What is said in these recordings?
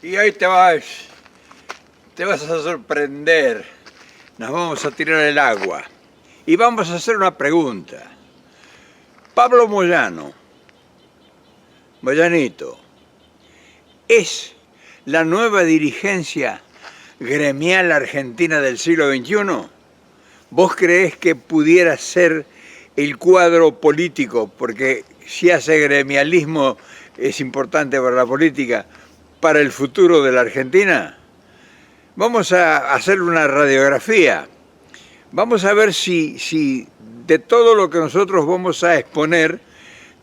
Y hoy te vas a sorprender. Nos vamos a tirar el agua. Y vamos a hacer una pregunta. Pablo Moyanito, ¿es la nueva dirigencia gremial argentina del siglo XXI? ¿Vos creés que pudiera ser el cuadro político? Porque si hace gremialismo es importante para la política, para el futuro de la Argentina. Vamos a hacer una radiografía. Vamos a ver si de todo lo que nosotros vamos a exponer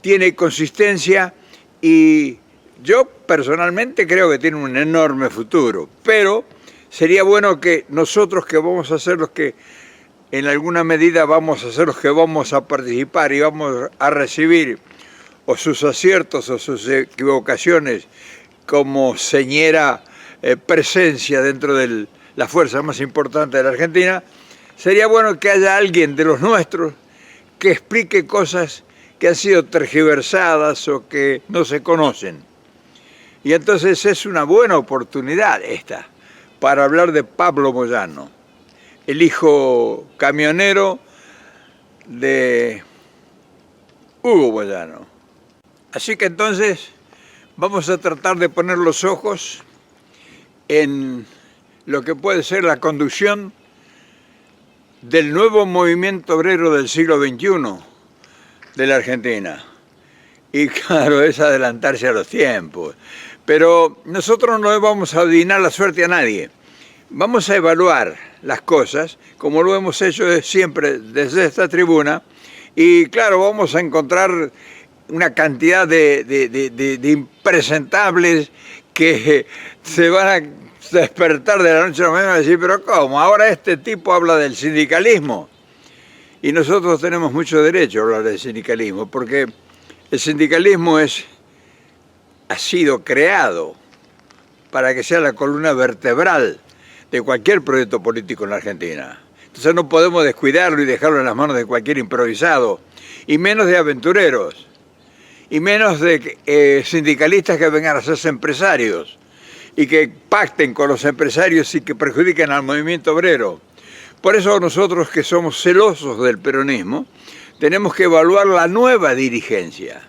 tiene consistencia, y yo personalmente creo que tiene un enorme futuro, pero sería bueno que nosotros, que vamos a ser los que en alguna medida vamos a ser los que vamos a participar y vamos a recibir o sus aciertos o sus equivocaciones como señera presencia dentro de la fuerza más importante de la Argentina, sería bueno que haya alguien de los nuestros que explique cosas que han sido tergiversadas o que no se conocen. Y entonces es una buena oportunidad esta para hablar de Pablo Moyano, el hijo camionero de Hugo Moyano. Así que entonces vamos a tratar de poner los ojos en lo que puede ser la conducción del nuevo movimiento obrero del siglo XXI de la Argentina. Y claro, es adelantarse a los tiempos. Pero nosotros no vamos a adivinar la suerte a nadie. Vamos a evaluar las cosas, como lo hemos hecho siempre desde esta tribuna, y claro, vamos a encontrar una cantidad de impresentables que se van a despertar de la noche a la mañana y decir, pero ¿cómo? Ahora este tipo habla del sindicalismo. Y nosotros tenemos mucho derecho a hablar del sindicalismo, porque el sindicalismo ha sido creado para que sea la columna vertebral de cualquier proyecto político en la Argentina. Entonces no podemos descuidarlo y dejarlo en las manos de cualquier improvisado, y menos de aventureros, y menos de sindicalistas que vengan a hacerse empresarios y que pacten con los empresarios y que perjudiquen al movimiento obrero. Por eso nosotros, que somos celosos del peronismo, tenemos que evaluar la nueva dirigencia.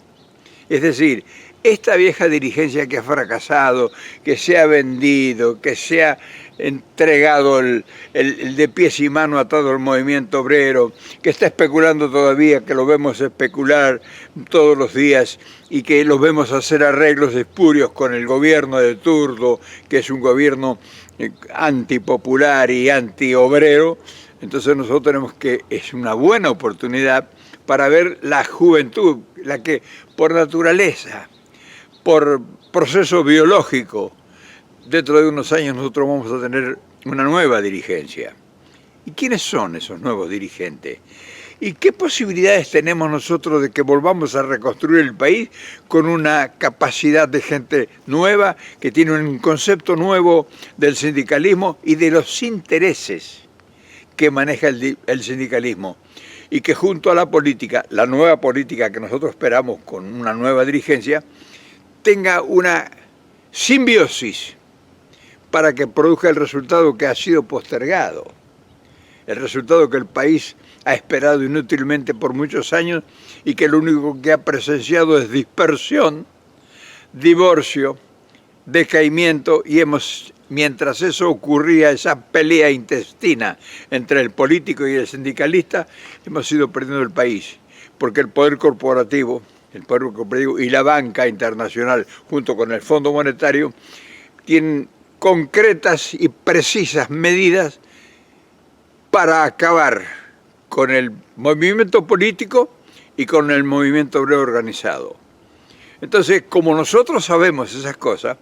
Es decir, esta vieja dirigencia que ha fracasado, que se ha vendido, que se ha entregado el de pies y mano a todo el movimiento obrero, que está especulando todavía, que lo vemos especular todos los días y que los vemos hacer arreglos espurios con el gobierno de turno, que es un gobierno antipopular y antiobrero. Entonces nosotros tenemos es una buena oportunidad para ver la juventud, la que por naturaleza, por proceso biológico, dentro de unos años nosotros vamos a tener una nueva dirigencia. ¿Y quiénes son esos nuevos dirigentes? ¿Y qué posibilidades tenemos nosotros de que volvamos a reconstruir el país con una capacidad de gente nueva, que tiene un concepto nuevo del sindicalismo y de los intereses que maneja el sindicalismo? Y que junto a la política, la nueva política que nosotros esperamos con una nueva dirigencia, tenga una simbiosis para que produzca el resultado que ha sido postergado, el resultado que el país ha esperado inútilmente por muchos años y que lo único que ha presenciado es dispersión, divorcio, decaimiento, y mientras eso ocurría, esa pelea intestina entre el político y el sindicalista, hemos ido perdiendo el país, porque el poder corporativo y la banca internacional, junto con el Fondo Monetario, tienen concretas y precisas medidas para acabar con el movimiento político y con el movimiento obrero organizado. Entonces, como nosotros sabemos esas cosas,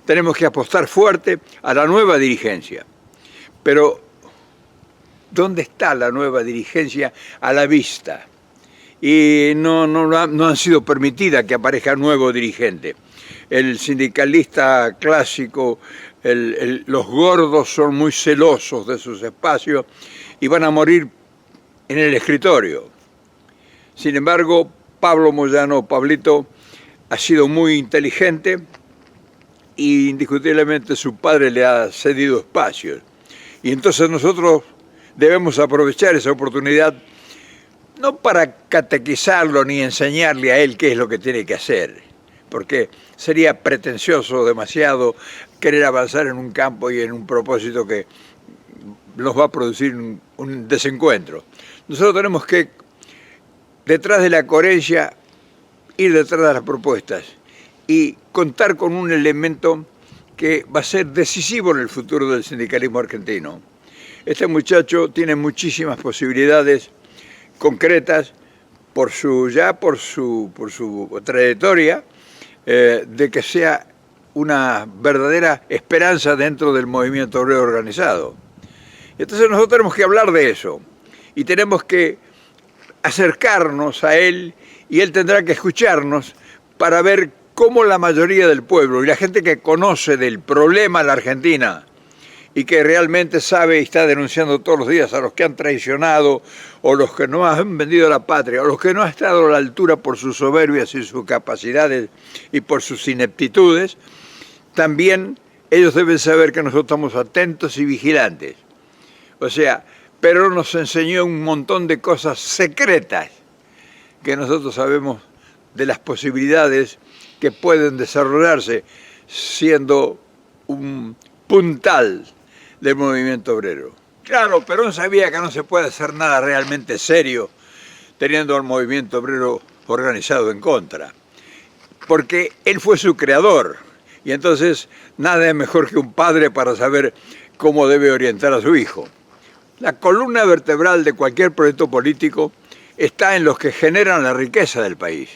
tenemos que apostar fuerte a la nueva dirigencia. Pero, ¿dónde está la nueva dirigencia a la vista? Y no han sido permitidas que aparezca nuevo dirigente. El sindicalista clásico, los gordos son muy celosos de sus espacios y van a morir en el escritorio. Sin embargo, Pablo Moyano, Pablito, ha sido muy inteligente, y indiscutiblemente su padre le ha cedido espacios. Y entonces nosotros debemos aprovechar esa oportunidad, no para catequizarlo ni enseñarle a él qué es lo que tiene que hacer, porque sería pretencioso demasiado querer avanzar en un campo y en un propósito que nos va a producir un desencuentro. Nosotros tenemos que, detrás de la coherencia, ir detrás de las propuestas y contar con un elemento que va a ser decisivo en el futuro del sindicalismo argentino. Este muchacho tiene muchísimas posibilidades concretas por su trayectoria, de que sea una verdadera esperanza dentro del movimiento obrero organizado. Entonces nosotros tenemos que hablar de eso y tenemos que acercarnos a él y él tendrá que escucharnos para ver cómo la mayoría del pueblo y la gente que conoce del problema en la Argentina y que realmente sabe y está denunciando todos los días a los que han traicionado o los que no han vendido la patria o los que no han estado a la altura por sus soberbias y sus capacidades y por sus ineptitudes, también ellos deben saber que nosotros estamos atentos y vigilantes. O sea, Perón nos enseñó un montón de cosas secretas que nosotros sabemos de las posibilidades que pueden desarrollarse siendo un puntal del movimiento obrero. Claro, Perón sabía que no se puede hacer nada realmente serio teniendo al movimiento obrero organizado en contra, porque él fue su creador y entonces nada es mejor que un padre para saber cómo debe orientar a su hijo. La columna vertebral de cualquier proyecto político está en los que generan la riqueza del país,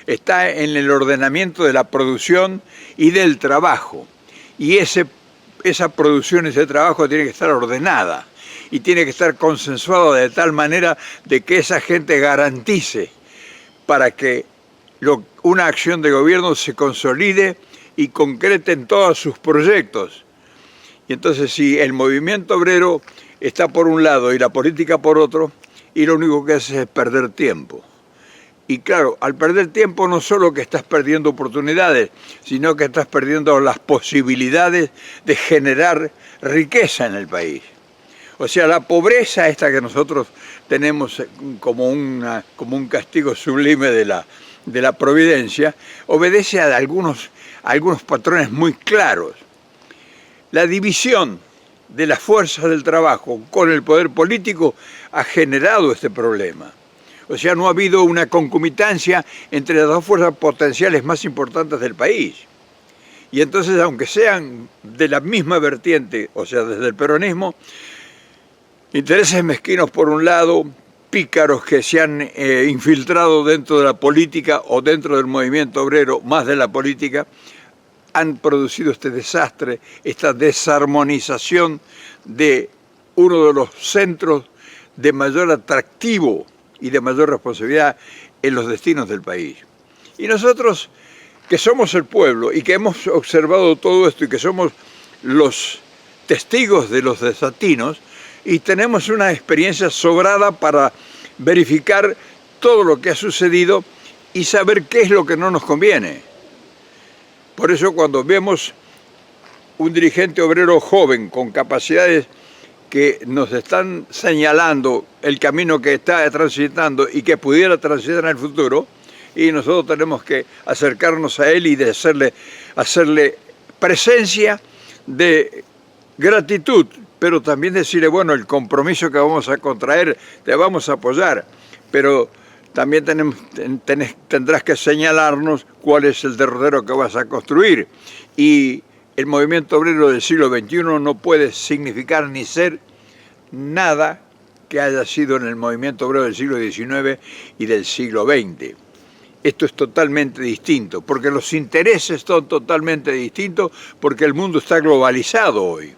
está en el ordenamiento de la producción y del trabajo, y esa producción, ese trabajo tiene que estar ordenada y tiene que estar consensuado de tal manera de que esa gente garantice para que una acción de gobierno se consolide y concrete en todos sus proyectos. Y entonces si el movimiento obrero está por un lado y la política por otro, y lo único que hace es perder tiempo. Y claro, al perder tiempo no solo que estás perdiendo oportunidades, sino que estás perdiendo las posibilidades de generar riqueza en el país. O sea, la pobreza esta que nosotros tenemos como un castigo sublime de la providencia, obedece a algunos patrones muy claros. La división de las fuerzas del trabajo con el poder político ha generado este problema. O sea, no ha habido una concomitancia entre las dos fuerzas potenciales más importantes del país. Y entonces, aunque sean de la misma vertiente, o sea, desde el peronismo, intereses mezquinos por un lado, pícaros que se han infiltrado dentro de la política o dentro del movimiento obrero, más de la política, han producido este desastre, esta desarmonización de uno de los centros de mayor atractivo y de mayor responsabilidad en los destinos del país. Y nosotros, que somos el pueblo y que hemos observado todo esto y que somos los testigos de los desatinos, y tenemos una experiencia sobrada para verificar todo lo que ha sucedido y saber qué es lo que no nos conviene. Por eso cuando vemos un dirigente obrero joven con capacidades que nos están señalando el camino que está transitando y que pudiera transitar en el futuro, y nosotros tenemos que acercarnos a él y de hacerle presencia de gratitud, pero también decirle, bueno, el compromiso que vamos a contraer, te vamos a apoyar, pero también tendrás que señalarnos cuál es el derrotero que vas a construir. Y el movimiento obrero del siglo XXI no puede significar ni ser nada que haya sido en el movimiento obrero del siglo XIX y del siglo XX. Esto es totalmente distinto, porque los intereses son totalmente distintos, porque el mundo está globalizado hoy.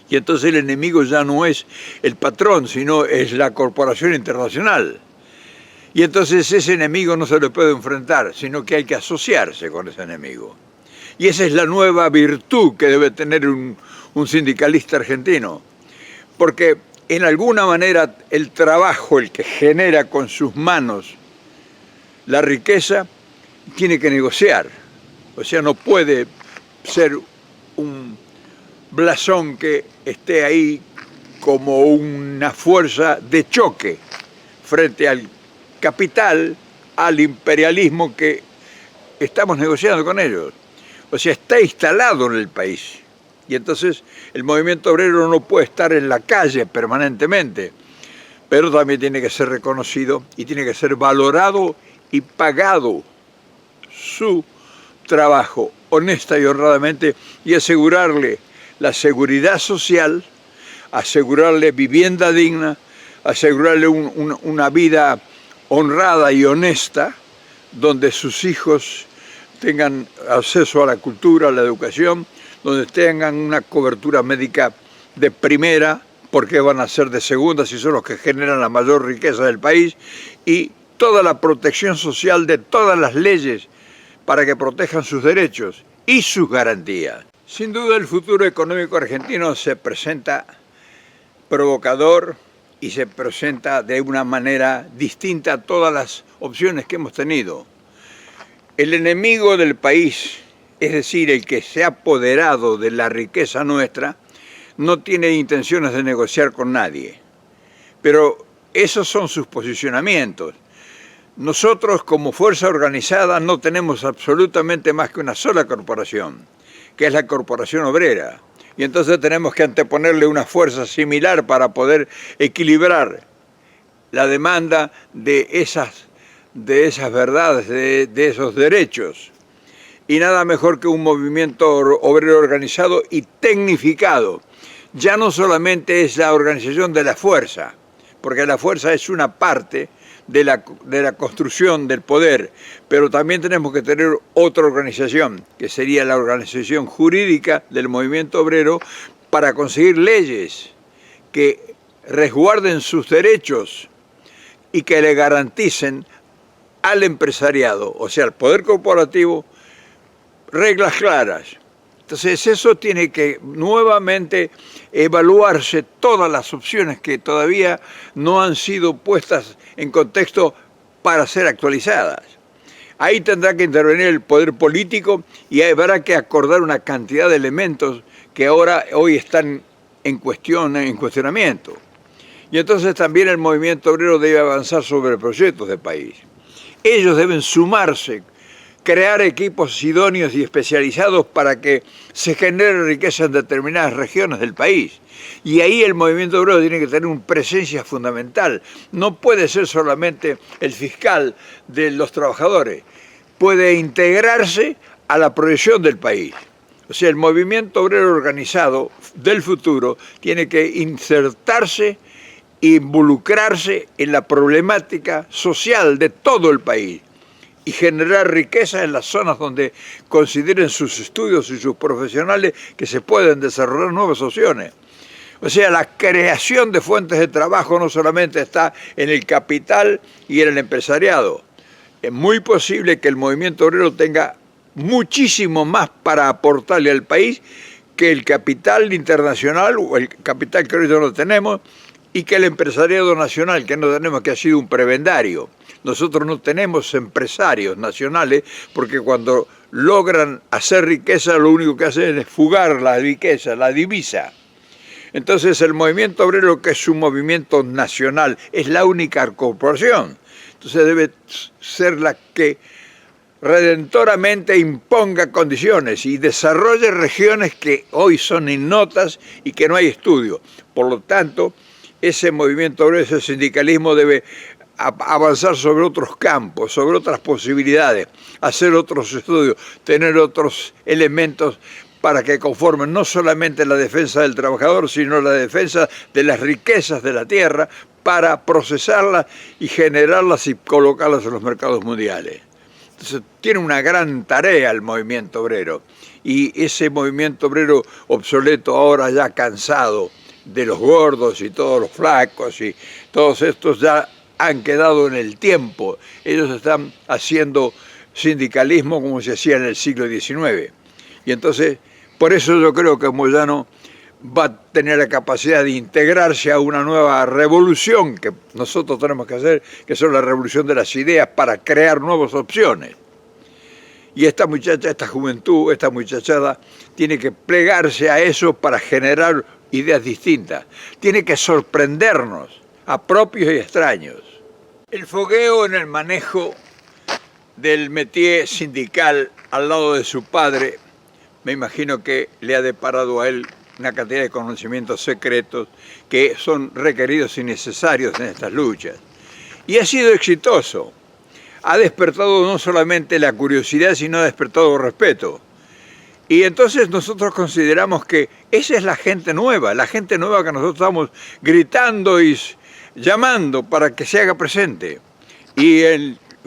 Y entonces el enemigo ya no es el patrón, sino es la corporación internacional. Y entonces ese enemigo no se le puede enfrentar, sino que hay que asociarse con ese enemigo. Y esa es la nueva virtud que debe tener un sindicalista argentino. Porque en alguna manera el trabajo, el que genera con sus manos la riqueza, tiene que negociar. O sea, no puede ser un blasón que esté ahí como una fuerza de choque frente al capital, al imperialismo que estamos negociando con ellos. O sea, está instalado en el país. Y entonces el movimiento obrero no puede estar en la calle permanentemente, pero también tiene que ser reconocido y tiene que ser valorado y pagado su trabajo honesta y honradamente y asegurarle la seguridad social, asegurarle vivienda digna, asegurarle una vida honrada y honesta, donde sus hijos tengan acceso a la cultura, a la educación, donde tengan una cobertura médica de primera, porque van a ser de segunda si son los que generan la mayor riqueza del país, y toda la protección social de todas las leyes para que protejan sus derechos y sus garantías. Sin duda el futuro económico argentino se presenta provocador y se presenta de una manera distinta a todas las opciones que hemos tenido. El enemigo del país, es decir, el que se ha apoderado de la riqueza nuestra, no tiene intenciones de negociar con nadie. Pero esos son sus posicionamientos. Nosotros, como fuerza organizada, no tenemos absolutamente más que una sola corporación, que es la Corporación Obrera. Y entonces tenemos que anteponerle una fuerza similar para poder equilibrar la demanda de esas verdades, de esos derechos. Y nada mejor que un movimiento obrero organizado y tecnificado. Ya no solamente es la organización de la fuerza, porque la fuerza es una parte de la construcción del poder, pero también tenemos que tener otra organización, que sería la organización jurídica del movimiento obrero, para conseguir leyes que resguarden sus derechos y que le garanticen al empresariado, o sea, al poder corporativo, reglas claras. Entonces eso tiene que nuevamente evaluarse todas las opciones que todavía no han sido puestas en contexto para ser actualizadas. Ahí tendrá que intervenir el poder político y habrá que acordar una cantidad de elementos que hoy están en cuestionamiento. Y entonces también el movimiento obrero debe avanzar sobre proyectos de país. Ellos deben sumarse, crear equipos idóneos y especializados para que se genere riqueza en determinadas regiones del país. Y ahí el movimiento obrero tiene que tener una presencia fundamental. No puede ser solamente el fiscal de los trabajadores. Puede integrarse a la proyección del país. O sea, el movimiento obrero organizado del futuro tiene que insertarse e involucrarse en la problemática social de todo el país y generar riqueza en las zonas donde consideren sus estudios y sus profesionales que se pueden desarrollar nuevas opciones. O sea, la creación de fuentes de trabajo no solamente está en el capital y en el empresariado. Es muy posible que el movimiento obrero tenga muchísimo más para aportarle al país que el capital internacional o el capital que hoy no tenemos y que el empresariado nacional que no tenemos, que ha sido un prebendario. Nosotros no tenemos empresarios nacionales porque cuando logran hacer riqueza lo único que hacen es fugar la riqueza, la divisa. Entonces el movimiento obrero, que es un movimiento nacional, es la única corporación. Entonces debe ser la que redentoramente imponga condiciones y desarrolle regiones que hoy son ignotas y que no hay estudio. Por lo tanto, ese movimiento obrero, ese sindicalismo debe avanzar sobre otros campos, sobre otras posibilidades, hacer otros estudios, tener otros elementos para que conformen no solamente la defensa del trabajador, sino la defensa de las riquezas de la tierra para procesarlas y generarlas y colocarlas en los mercados mundiales. Entonces tiene una gran tarea el movimiento obrero y ese movimiento obrero obsoleto, ahora ya cansado de los gordos y todos los flacos y todos estos ya han quedado en el tiempo. Ellos están haciendo sindicalismo como se hacía en el siglo XIX. Y entonces, por eso yo creo que Moyano va a tener la capacidad de integrarse a una nueva revolución que nosotros tenemos que hacer, que es la revolución de las ideas para crear nuevas opciones. Y esta muchacha, esta juventud, esta muchachada, tiene que plegarse a eso para generar ideas distintas. Tiene que sorprendernos, a propios y extraños. El fogueo en el manejo del métier sindical al lado de su padre, me imagino que le ha deparado a él una cantidad de conocimientos secretos que son requeridos y necesarios en estas luchas. Y ha sido exitoso. Ha despertado no solamente la curiosidad, sino ha despertado respeto. Y entonces nosotros consideramos que esa es la gente nueva que nosotros estamos gritando y llamando para que se haga presente. Y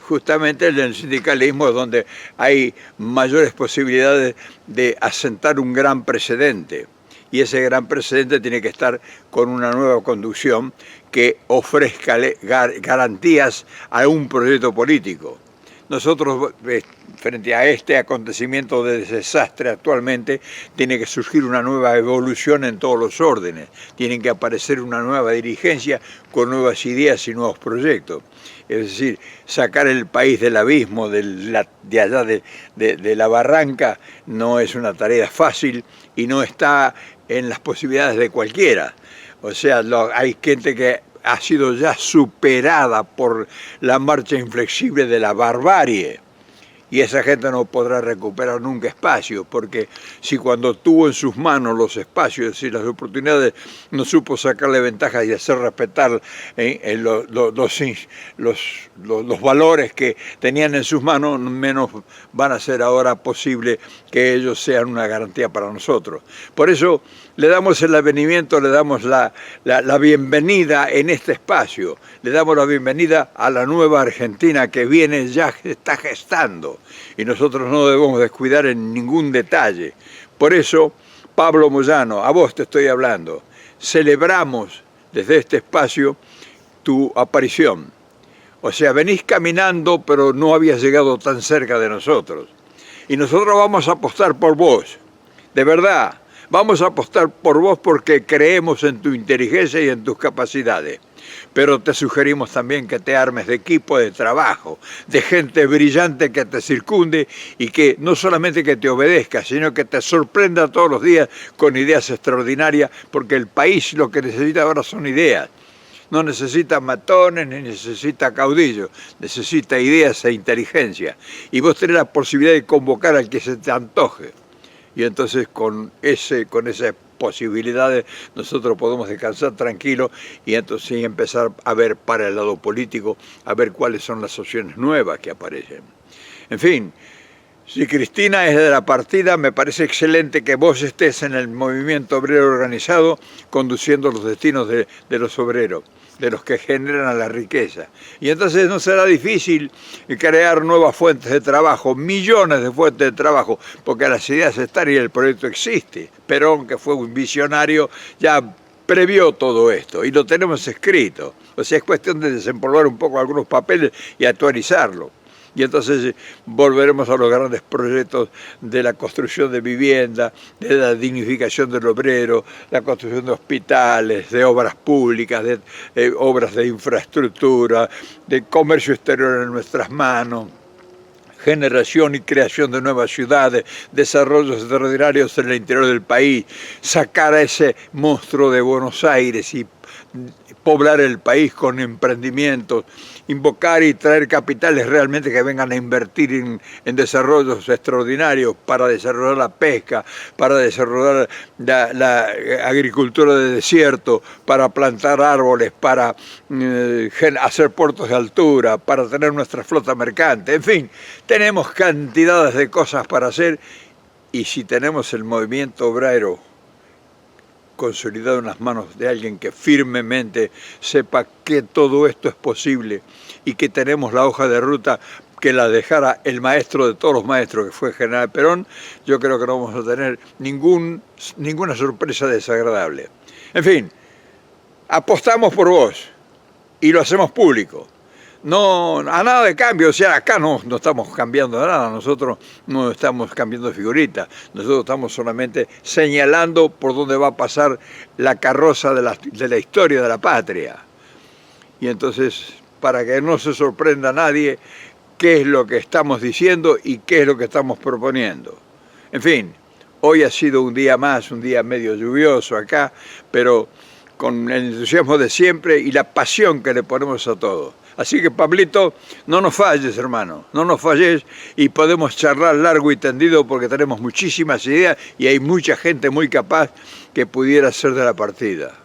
justamente en el sindicalismo es donde hay mayores posibilidades de asentar un gran precedente. Y ese gran precedente tiene que estar con una nueva conducción que ofrezca garantías a un proyecto político. Nosotros, frente a este acontecimiento de desastre actualmente, tiene que surgir una nueva evolución en todos los órdenes. Tienen que aparecer una nueva dirigencia con nuevas ideas y nuevos proyectos. Es decir, sacar el país del abismo, de allá de la barranca, no es una tarea fácil y no está en las posibilidades de cualquiera. O sea, hay gente que ha sido ya superada por la marcha inflexible de la barbarie. Y esa gente no podrá recuperar nunca espacio, porque si cuando tuvo en sus manos los espacios y las oportunidades no supo sacarle ventaja y hacer respetar los valores que tenían en sus manos, menos van a ser ahora posible que ellos sean una garantía para nosotros. Por eso le damos el avenimiento, le damos la bienvenida en este espacio, le damos la bienvenida a la nueva Argentina que viene, ya está gestando. Y nosotros no debemos descuidar en ningún detalle. Por eso, Pablo Moyano, a vos te estoy hablando, celebramos desde este espacio tu aparición. O sea, venís caminando, pero no habías llegado tan cerca de nosotros. Y nosotros vamos a apostar por vos, de verdad. Vamos a apostar por vos porque creemos en tu inteligencia y en tus capacidades. Pero te sugerimos también que te armes de equipo de trabajo, de gente brillante que te circunde y que no solamente que te obedezca, sino que te sorprenda todos los días con ideas extraordinarias, porque el país lo que necesita ahora son ideas. No necesita matones ni necesita caudillos, necesita ideas e inteligencia. Y vos tenés la posibilidad de convocar al que se te antoje. Y entonces con esas posibilidades nosotros podemos descansar tranquilos y entonces empezar a ver para el lado político, a ver cuáles son las opciones nuevas que aparecen. En fin, si Cristina es de la partida, me parece excelente que vos estés en el movimiento obrero organizado conduciendo los destinos de los obreros, de los que generan la riqueza. Y entonces no será difícil crear nuevas fuentes de trabajo, millones de fuentes de trabajo, porque las ideas están y el proyecto existe. Perón, que fue un visionario, ya previó todo esto y lo tenemos escrito. O sea, es cuestión de desempolvar un poco algunos papeles y actualizarlo. Y entonces volveremos a los grandes proyectos de la construcción de vivienda, de la dignificación del obrero, la construcción de hospitales, de obras públicas, de obras de infraestructura, de comercio exterior en nuestras manos, generación y creación de nuevas ciudades, desarrollos extraordinarios en el interior del país, sacar a ese monstruo de Buenos Aires y poblar el país con emprendimientos, invocar y traer capitales realmente que vengan a invertir en desarrollos extraordinarios para desarrollar la pesca, para desarrollar la agricultura de desierto, para plantar árboles, para hacer puertos de altura, para tener nuestra flota mercante. En fin, tenemos cantidades de cosas para hacer y si tenemos el movimiento obrero consolidado en las manos de alguien que firmemente sepa que todo esto es posible y que tenemos la hoja de ruta que la dejara el maestro de todos los maestros, que fue el general Perón, yo creo que no vamos a tener ninguna sorpresa desagradable. En fin, apostamos por vos y lo hacemos público. No, a nada de cambio, o sea, acá no estamos cambiando nada, nosotros no estamos cambiando de figurita, nosotros estamos solamente señalando por dónde va a pasar la carroza de la historia de la patria. Y entonces, para que no se sorprenda a nadie, qué es lo que estamos diciendo y qué es lo que estamos proponiendo. En fin, hoy ha sido un día más, un día medio lluvioso acá, pero con el entusiasmo de siempre y la pasión que le ponemos a todo. Así que, Pablito, no nos falles, hermano, no nos falles y podemos charlar largo y tendido porque tenemos muchísimas ideas y hay mucha gente muy capaz que pudiera ser de la partida.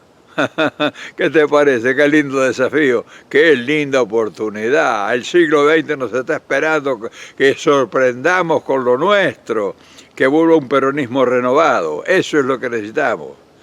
¿Qué te parece? Qué lindo desafío, qué linda oportunidad. El siglo XX nos está esperando que sorprendamos con lo nuestro, que vuelva un peronismo renovado. Eso es lo que necesitamos.